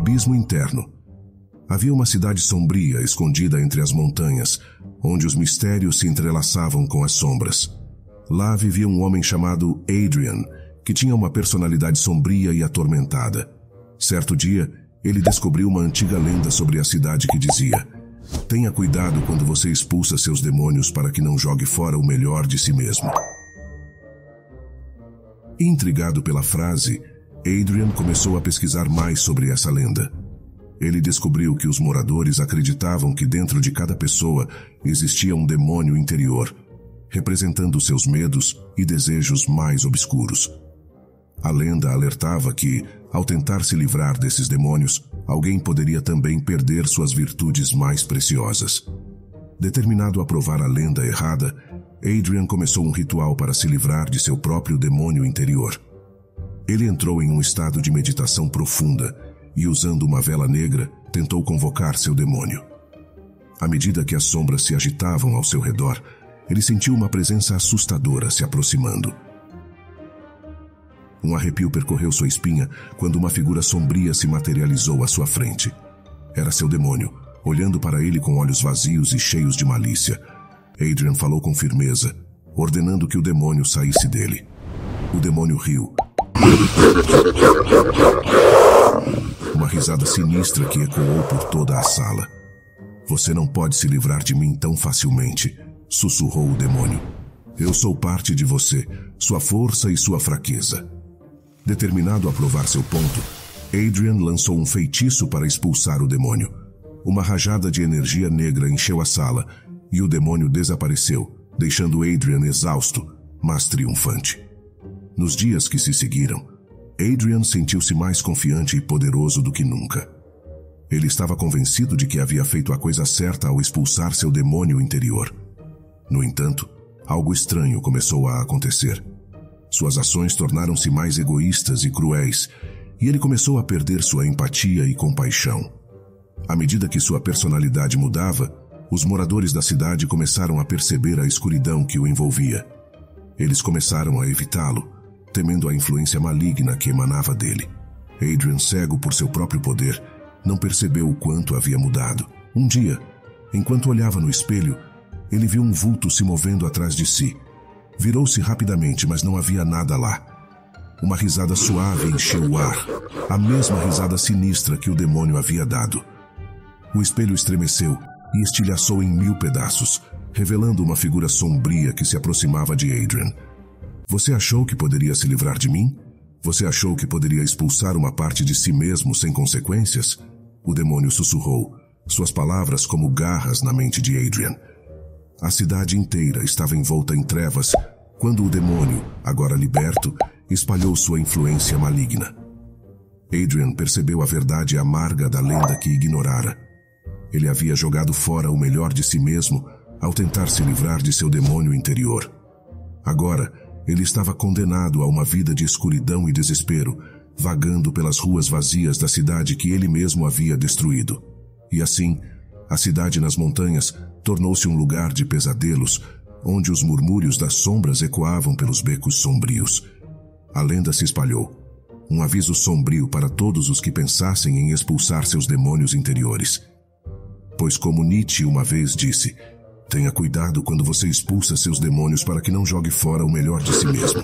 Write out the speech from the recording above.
abismo interno. Havia uma cidade sombria escondida entre as montanhas, onde os mistérios se entrelaçavam com as sombras. Lá vivia um homem chamado Adrian, que tinha uma personalidade sombria e atormentada. Certo dia, ele descobriu uma antiga lenda sobre a cidade que dizia: tenha cuidado quando você expulsa seus demônios para que não jogue fora o melhor de si mesmo. Intrigado pela frase, Adrian começou a pesquisar mais sobre essa lenda. Ele descobriu que os moradores acreditavam que dentro de cada pessoa existia um demônio interior, representando seus medos e desejos mais obscuros. A lenda alertava que, ao tentar se livrar desses demônios, alguém poderia também perder suas virtudes mais preciosas. Determinado a provar a lenda errada, Adrian começou um ritual para se livrar de seu próprio demônio interior. Ele entrou em um estado de meditação profunda e, usando uma vela negra, tentou convocar seu demônio. À medida que as sombras se agitavam ao seu redor, ele sentiu uma presença assustadora se aproximando. Um arrepio percorreu sua espinha quando uma figura sombria se materializou à sua frente. Era seu demônio, olhando para ele com olhos vazios e cheios de malícia. Adrian falou com firmeza, ordenando que o demônio saísse dele. O demônio riu. Uma risada sinistra que ecoou por toda a sala. Você não pode se livrar de mim tão facilmente, sussurrou o demônio. Eu sou parte de você, sua força e sua fraqueza. Determinado a provar seu ponto, Adrian lançou um feitiço para expulsar o demônio. Uma rajada de energia negra encheu a sala e o demônio desapareceu, deixando Adrian exausto, mas triunfante. Nos dias que se seguiram, Adrian sentiu-se mais confiante e poderoso do que nunca. Ele estava convencido de que havia feito a coisa certa ao expulsar seu demônio interior. No entanto, algo estranho começou a acontecer. Suas ações tornaram-se mais egoístas e cruéis, e ele começou a perder sua empatia e compaixão. À medida que sua personalidade mudava, os moradores da cidade começaram a perceber a escuridão que o envolvia. Eles começaram a evitá-lo, temendo a influência maligna que emanava dele. Adrian, cego por seu próprio poder, não percebeu o quanto havia mudado. Um dia, enquanto olhava no espelho, ele viu um vulto se movendo atrás de si. Virou-se rapidamente, mas não havia nada lá. Uma risada suave encheu o ar, a mesma risada sinistra que o demônio havia dado. O espelho estremeceu e estilhaçou em 1000 pedaços, revelando uma figura sombria que se aproximava de Adrian. Você achou que poderia se livrar de mim? Você achou que poderia expulsar uma parte de si mesmo sem consequências? O demônio sussurrou, suas palavras como garras na mente de Adrian. A cidade inteira estava envolta em trevas quando o demônio, agora liberto, espalhou sua influência maligna. Adrian percebeu a verdade amarga da lenda que ignorara. Ele havia jogado fora o melhor de si mesmo ao tentar se livrar de seu demônio interior. Agora, ele estava condenado a uma vida de escuridão e desespero, vagando pelas ruas vazias da cidade que ele mesmo havia destruído. E assim, a cidade nas montanhas tornou-se um lugar de pesadelos, onde os murmúrios das sombras ecoavam pelos becos sombrios. A lenda se espalhou, um aviso sombrio para todos os que pensassem em expulsar seus demônios interiores. Pois como Nietzsche uma vez disse, tenha cuidado quando você expulsa seus demônios para que não jogue fora o melhor de si mesmo.